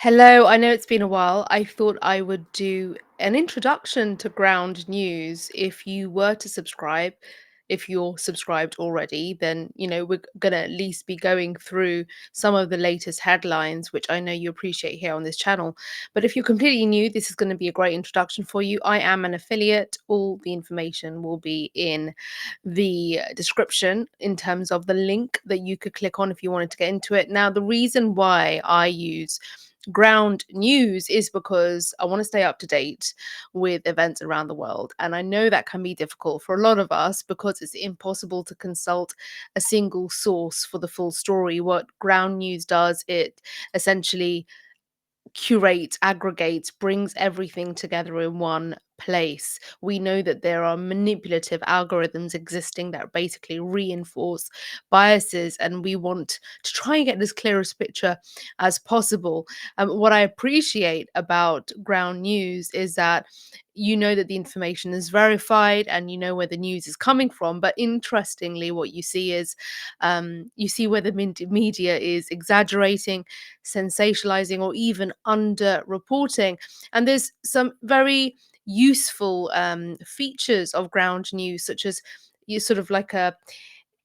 Hello, I know it's been a while. I thought I would do an introduction to Ground News. If you were to subscribe, if you're subscribed already, then we're going to at least be going through some of the latest headlines, which I know you appreciate here on this channel. But if you're completely new, this is going to be a great introduction for you. I am an affiliate. All the information will be in the description in terms of the link that you could click on if you wanted to get into it. Now, the reason why I use Ground News is because I want to stay up to date with events around the world. And I know that can be difficult for a lot of us because it's impossible to consult a single source for the full story. What Ground News does, it essentially curates, aggregates, brings everything together in one place. We know that there are manipulative algorithms existing that basically reinforce biases, and we want to try and get this clearest picture as possible. What I appreciate about Ground News is that you know that the information is verified and you know where the news is coming from. But interestingly, what you see is you see where the media is exaggerating, sensationalizing, or even underreporting. And there's some very useful features of Ground News, such as you sort of like a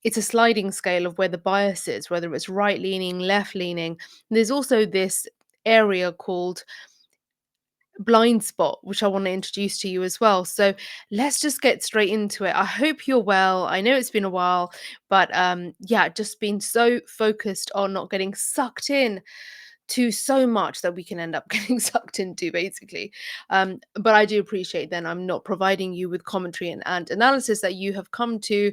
it's a sliding scale of where the bias is, whether it's right leaning, left leaning. There's also this area called blind spot, which I want to introduce to you as well. So let's just get straight into it. I hope you're well. I know it's been a while, but yeah, just been so focused on not getting sucked in to so much that we can end up getting sucked into, basically. But I do appreciate then I'm not providing you with commentary and analysis that you have come to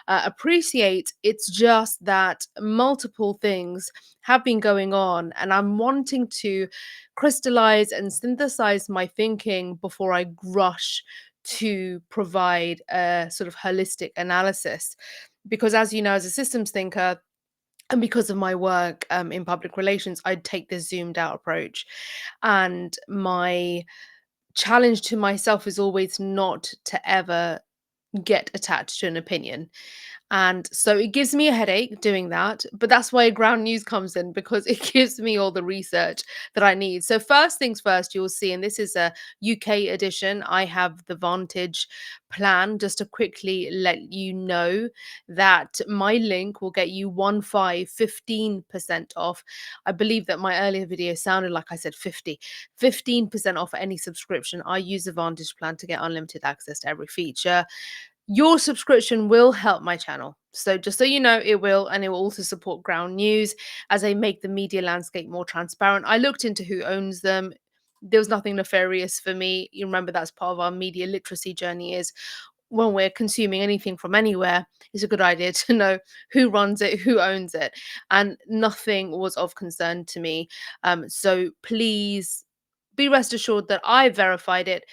appreciate. It's just that multiple things have been going on, and I'm wanting to crystallize and synthesize my thinking before I rush to provide a sort of holistic analysis. Because, as you know, as a systems thinker, and because of my work in public relations, I take this zoomed out approach. And my challenge to myself is always not to ever get attached to an opinion. And so it gives me a headache doing that. But that's why Ground News comes in, because it gives me all the research that I need. So, first things first, you'll see, and this is a UK edition, I have the Vantage plan. Just to quickly let you know that my link will get you 15% off. I believe that my earlier video sounded like I said 15% off any subscription. I use the Vantage plan to get unlimited access to every feature. Your subscription will help my channel. So just so you know, it will, and it will also support Ground News as I make the media landscape more transparent. I looked into who owns them. There was nothing nefarious for me. You remember that's part of our media literacy journey is when we're consuming anything from anywhere, it's a good idea to know who runs it, who owns it. And nothing was of concern to me. So please be rest assured that I verified it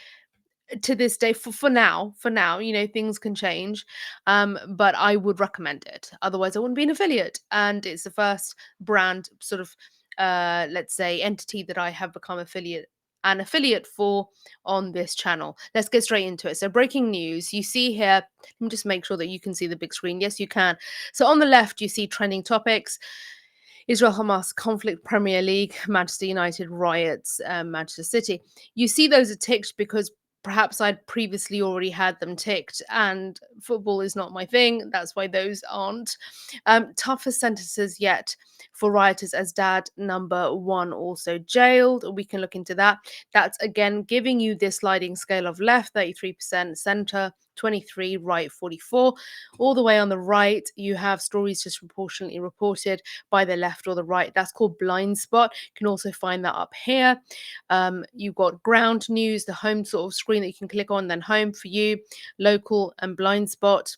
to this day. For now, things can change, but I would recommend it, otherwise I wouldn't be an affiliate. And it's the first brand sort of let's say entity that I have become an affiliate for on this channel. Let's get straight into it. So, breaking news, you see here, let me just make sure that you can see the big screen. Yes, you can. So on the left you see trending topics: Israel Hamas conflict, Premier League, Manchester United riots, Manchester City. You see those are ticked because perhaps I'd previously already had them ticked, and football is not my thing. That's why those aren't. Tougher sentences yet for rioters as dad number one also jailed. We can look into that. That's again giving you this sliding scale of left 33%, center 23, right 44. All the way on the right, you have stories disproportionately reported by the left or the right. That's called blind spot. You can also find that up here. You've got Ground News, the home sort of screen that you can click on, then home for you, local, and blind spot.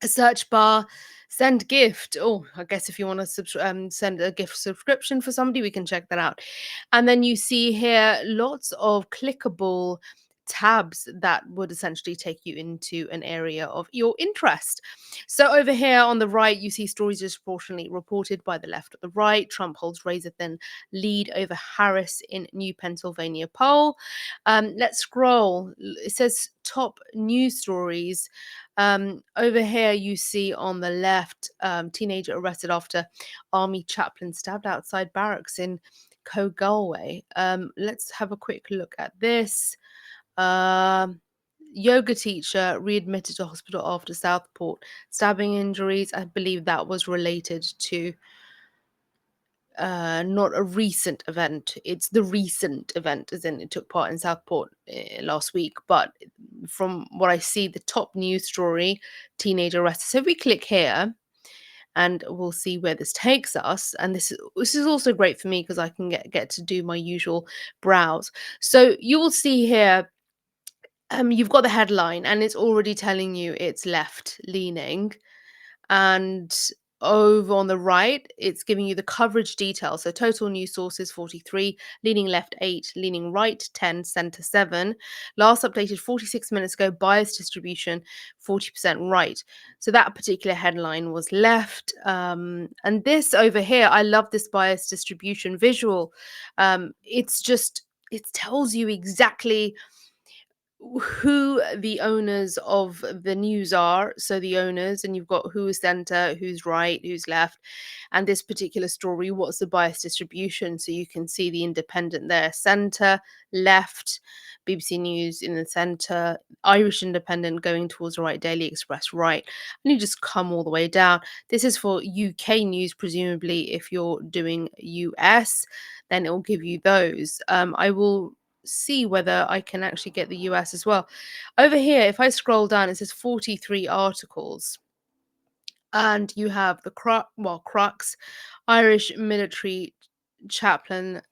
A search bar, send gift. Oh, I guess if you want to send a gift subscription for somebody, we can check that out. And then you see here lots of clickable tabs that would essentially take you into an area of your interest. So over here on the right, you see stories disproportionately reported by the left or the right. Trump holds razor thin lead over Harris in new Pennsylvania poll. Let's scroll. It says top news stories. Over here, you see on the left, teenager arrested after army chaplain stabbed outside barracks in Kogalway. Let's have a quick look at this. Um, Yoga teacher readmitted to hospital after Southport stabbing injuries. I believe that was related to not a recent event. It's the recent event, as in it took part in Southport last week. But from what I see, the top news story: teenager arrested. So if we click here, and we'll see where this takes us. And this is also great for me because I can get to do my usual browse. So you will see here, you've got the headline, and it's already telling you it's left leaning. And over on the right, it's giving you the coverage details. So total news sources 43, leaning left 8, leaning right 10, center 7. Last updated 46 minutes ago, bias distribution 40% right. So that particular headline was left. And this over here, I love this bias distribution visual. It's just, it tells you exactly who the owners of the news are. So the owners, and you've got who is center, who's right, who's left, and this particular story, what's the bias distribution. So you can see the independent there, center, left, BBC News in the center, Irish Independent going towards the right, Daily Express right, and you just come all the way down. This is for UK news, presumably. If you're doing US, then it will give you those. I will see whether I can actually get the US as well. Over here, if I scroll down, it says 43 articles. And you have the crux, Irish military chaplain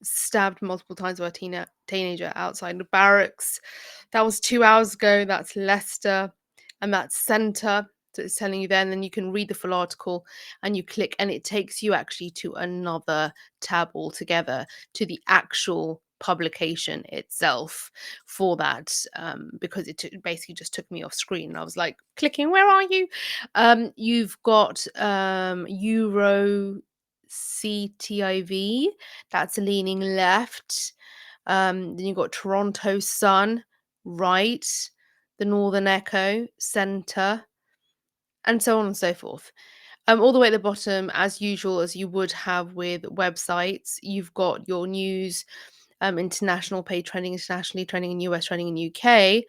stabbed multiple times by a teenager outside the barracks. That was 2 hours ago. That's Leicester, and that's centre. So it's telling you there, and then you can read the full article, and you click, and it takes you actually to another tab altogether, to the actual publication itself for that, because basically just took me off screen. I was like clicking, where are you? You've got Euro CTIV, that's leaning left. Then you've got Toronto Sun, right, the Northern Echo, centre, and so on and so forth. All the way at the bottom, as usual, as you would have with websites, you've got your news, international page trending internationally, trending in US, trending in UK.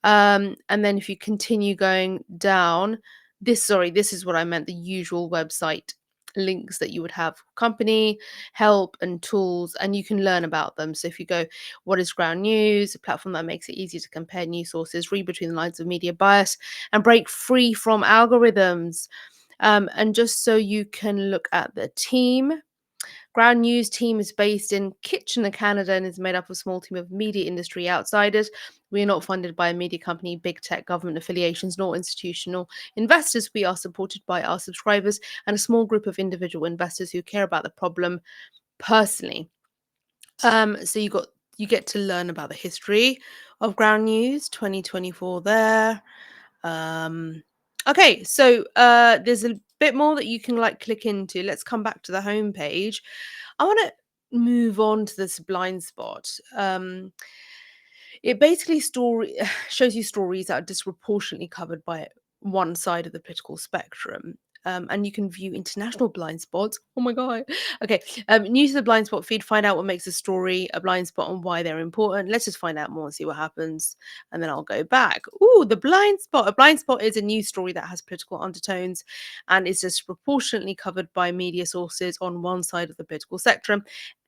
And then if you continue going down, this is what I meant, the usual website links that you would have: company, help, and tools, and you can learn about them. So if you go, what is Ground News? A platform that makes it easy to compare news sources, read between the lines of media bias, and break free from algorithms. And just so you can look at the team, Ground News team is based in Kitchener, Canada, and is made up of a small team of media industry outsiders. We are not funded by a media company, big tech, government affiliations, nor institutional investors. We are supported by our subscribers and a small group of individual investors who care about the problem personally. So you get to learn about the history of Ground News 2024 there. Okay, so there's a bit more that you can like click into. Let's come back to the home page. I want to move on to this blind spot. It basically shows you stories that are disproportionately covered by one side of the political spectrum. And you can view international blind spots. Oh my god. Okay. New to the blind spot feed, find out what makes a story a blind spot and why they're important. Let's just find out more and see what happens. And then I'll go back. Ooh, the blind spot. A blind spot is a news story that has political undertones and is disproportionately covered by media sources on one side of the political spectrum.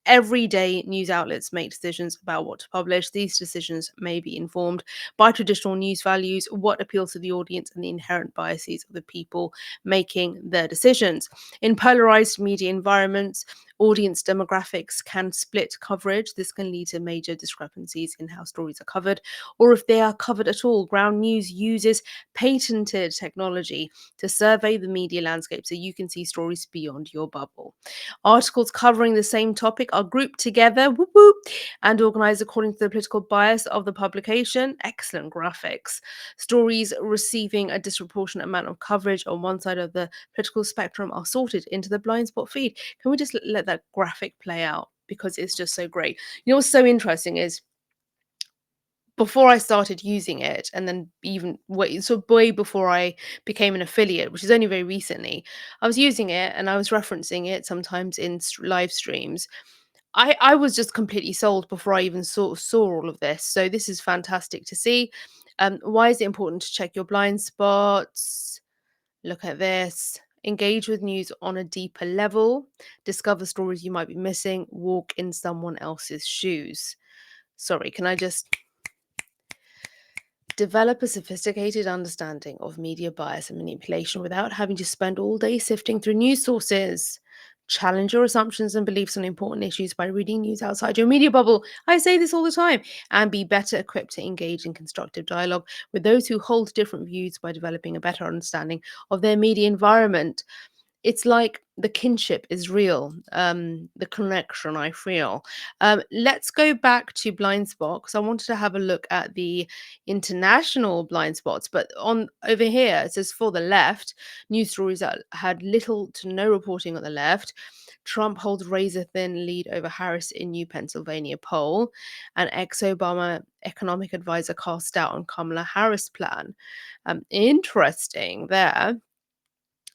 Every day, news outlets make decisions about what to publish. These decisions may be informed by traditional news values, what appeals to the audience, and the inherent biases of the people making their decisions. In polarized media environments, audience demographics can split coverage. This can lead to major discrepancies in how stories are covered, or if they are covered at all. Ground News uses patented technology to survey the media landscape so you can see stories beyond your bubble. Articles covering the same topic are grouped together, whoop, whoop, and organized according to the political bias of the publication. Excellent graphics. Stories receiving a disproportionate amount of coverage on one side of the political spectrum are sorted into the blind spot feed. Can we just let that graphic play out? Because it's just so great. You know what's so interesting is, before I started using it, and then even way before I became an affiliate, which is only very recently, I was using it and I was referencing it sometimes in live streams. I was just completely sold before I even saw all of this. So this is fantastic to see. Why is it important to check your blind spots? Look at this. Engage with news on a deeper level. Discover stories you might be missing. Walk in someone else's shoes. Sorry, can I just develop a sophisticated understanding of media bias and manipulation without having to spend all day sifting through news sources? Challenge your assumptions and beliefs on important issues by reading news outside your media bubble. I say this all the time. And be better equipped to engage in constructive dialogue with those who hold different views by developing a better understanding of their media environment. It's like the kinship is real, the connection I feel. Let's go back to blind spot because I wanted to have a look at the international blind spots. But on over here, it says for the left, news stories that had little to no reporting on the left. Trump holds razor thin lead over Harris in new Pennsylvania poll. An ex Obama economic advisor cast doubt on Kamala Harris plan. Interesting there.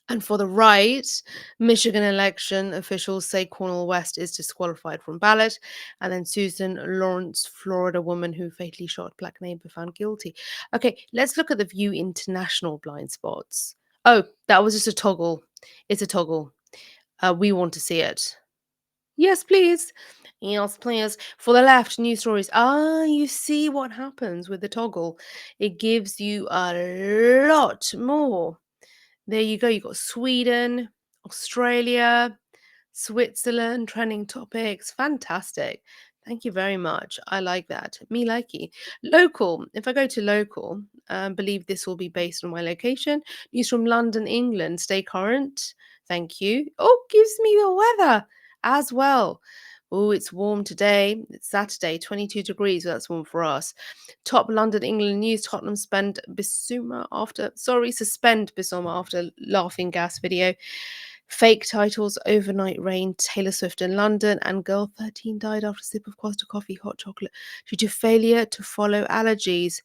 And for the right, Michigan election officials say Cornel West is disqualified from ballot. And then Susan Lawrence, Florida woman who fatally shot black neighbor, found guilty. Okay, let's look at the View International blind spots. Oh, that was just a toggle. It's a toggle. We want to see it. Yes, please. Yes, please. For the left, news stories. Ah, you see what happens with the toggle. It gives you a lot more. There you go. You got Sweden, Australia, Switzerland, trending topics. Fantastic. Thank you very much. I like that. Me likey. Local. If I go to local, believe this will be based on my location. News from London, England. Stay current. Thank you. Oh, gives me the weather as well. Oh, it's warm today. It's Saturday, 22 degrees. So that's warm for us. Top London, England news. Tottenham suspend Bissouma after laughing gas video. Fake titles, overnight rain, Taylor Swift in London, and girl 13 died after a sip of Costa coffee, hot chocolate, due to failure to follow allergies.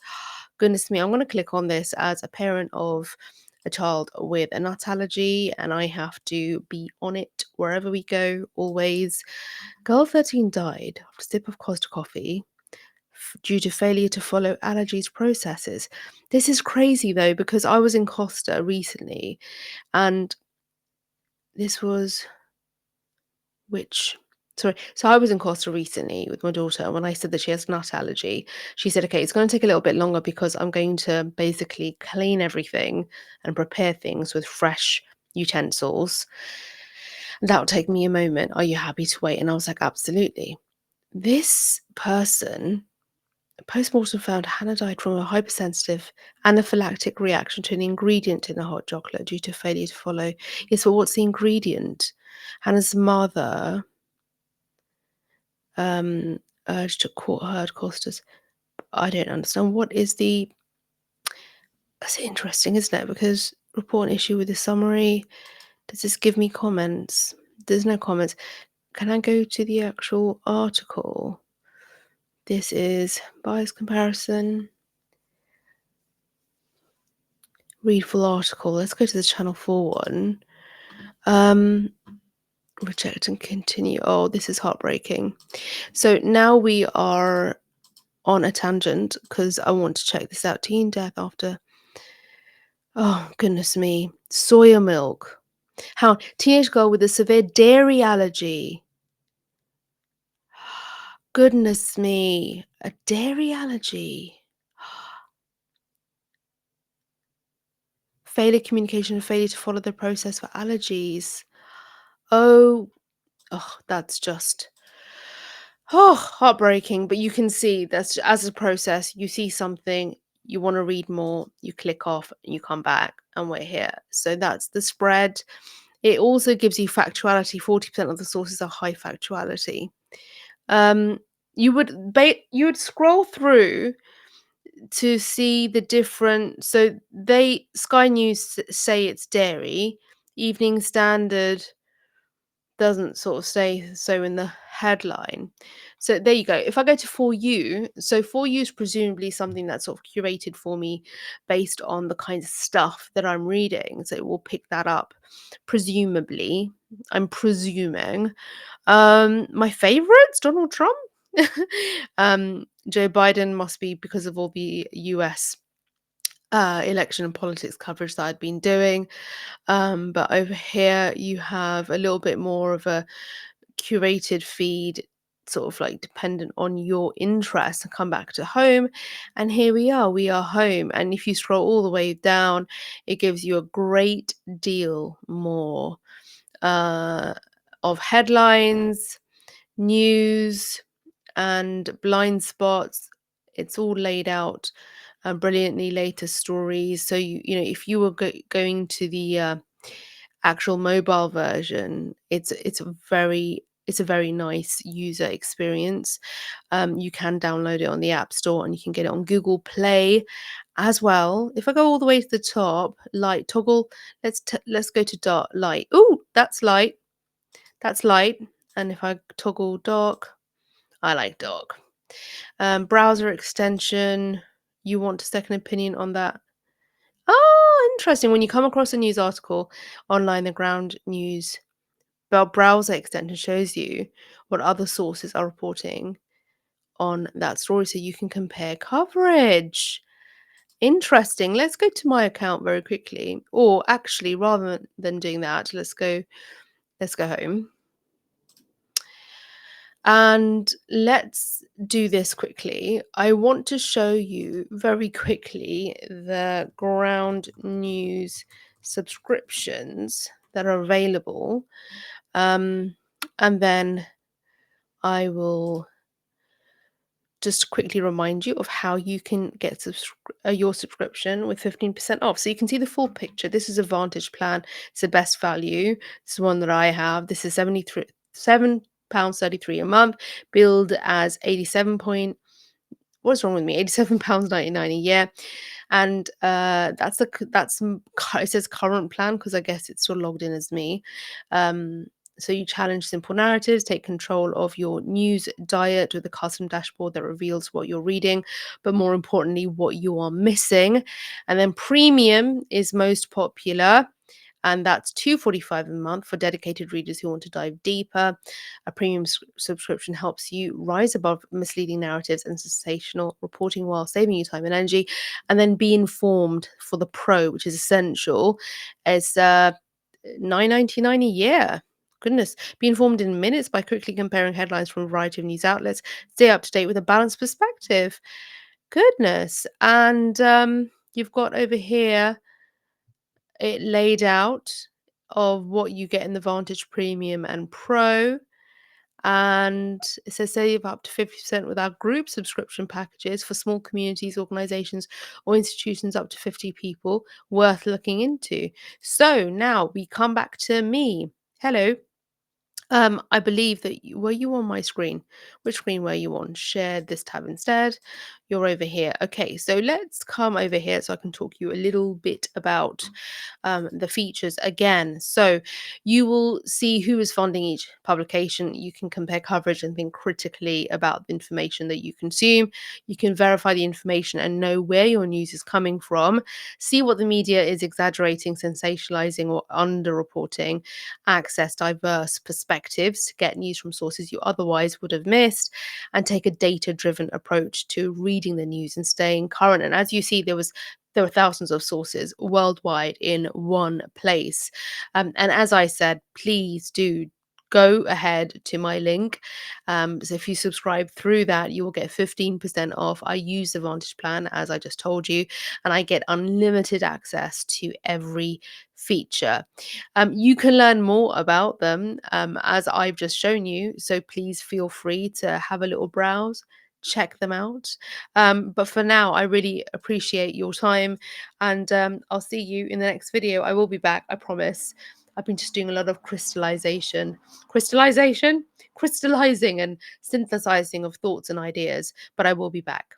Goodness me, I'm going to click on this as a parent of a child with a nut allergy, and I have to be on it wherever we go, always. Girl 13 died after a sip of Costa coffee due to failure to follow allergies processes. This is crazy though, because I was in Costa recently, and this was which sorry. So I was in Costa recently with my daughter, and when I said that she has nut allergy, she said, "Okay, it's going to take a little bit longer because I'm going to basically clean everything and prepare things with fresh utensils. That'll take me a moment. Are you happy to wait?" And I was like, "Absolutely." This person postmortem found Hannah died from a hypersensitive anaphylactic reaction to an ingredient in the hot chocolate due to failure to follow. Yes, but what's the ingredient? Hannah's mother um, urged to court heard Costas. I don't understand. What is the. That's interesting, isn't it? Because report an issue with the summary. Does this give me comments? There's no comments. Can I go to the actual article? This is bias comparison. Read full article. Let's go to the Channel 4 one. Reject and continue. Oh, this is heartbreaking. So now we are on a tangent because I want to check this out. Teen death after. Oh, goodness me. Soya milk. How teenage girl with a severe dairy allergy. Goodness me. A dairy allergy. Failure communication and failure to follow the process for allergies. Oh, that's just heartbreaking. But you can see that's as a process. You see something, you want to read more, you click off, and you come back, and we're here. So that's the spread. It also gives you factuality. 40% of the sources are high factuality. Um, you would scroll through to see the different. So Sky News say it's dairy. Evening Standard, doesn't sort of say so in the headline. So there you go. If I go to For You, so For You is presumably something that's sort of curated for me based on the kinds of stuff that I'm reading. So it will pick that up, presumably. I'm presuming. My favorites, Donald Trump. Joe Biden must be because of all the US election and politics coverage that I'd been doing. But over here, you have a little bit more of a curated feed, sort of like dependent on your interests. And come back to home, and here we are home. And if you scroll all the way down, it gives you a great deal more uh, of headlines, news, and blind spots. It's all laid out brilliantly. Latest stories. So you know, if you were going to the actual mobile version, it's a very nice user experience. You can download it on the App Store and you can get it on Google Play as well. If I go all the way to the top, light toggle, let's go to dark light. Oh, that's light. That's light. And if I toggle dark, I like dark. Browser extension. You want a second opinion on that? Oh, interesting. When you come across a news article online, the ground news browser extension shows you what other sources are reporting on that story so you can compare coverage. Interesting. Let's go to my account very quickly. Or actually, rather than doing that, let's go home. And let's do this quickly. I want to show you very quickly the ground news subscriptions that are available. And then I will just quickly remind you of how you can get your subscription with 15% off. So you can see the full picture. This is a Vantage plan. It's the best value. This is one that I have. This is £7.33 a month, billed as 87 point. What's wrong with me? £87.99 a year. And it says current plan because I guess it's still logged in as me. So you challenge simple narratives, take control of your news diet with a custom dashboard that reveals what you're reading, but more importantly, what you are missing. And then premium is most popular, and that's $2.45 a month for dedicated readers who want to dive deeper. A premium subscription helps you rise above misleading narratives and sensational reporting while saving you time and energy. And then be informed for the pro, which is essential. It's $9.99 a year. Goodness. Be informed in minutes by quickly comparing headlines from a variety of news outlets. Stay up to date with a balanced perspective. Goodness. And you've got over here it laid out of what you get in the Vantage Premium and Pro. And it says save up to 50% with our group subscription packages for small communities, organizations, or institutions up to 50 people, worth looking into. So now we come back to me. Hello. I believe that were you on my screen? Which screen were you on? Share this tab instead. You're over here. Okay, so let's come over here so I can talk you a little bit about the features again. So you will see who is funding each publication. You can compare coverage and think critically about the information that you consume. You can verify the information and know where your news is coming from. See what the media is exaggerating, sensationalizing, or underreporting. Access diverse perspectives to get news from sources you otherwise would have missed, and take a data-driven approach to reading the news and staying current. And as you see, there were thousands of sources worldwide in one place. And as I said, please do go ahead to my link. So if you subscribe through that, you will get 15% off. I use the Vantage plan, as I just told you, and I get unlimited access to every feature. You can learn more about them as I've just shown you. So please feel free to have a little browse, check them out. But for now, I really appreciate your time, and I'll see you in the next video. I will be back, I promise. I've been just doing a lot of crystallizing and synthesizing of thoughts and ideas, but I will be back.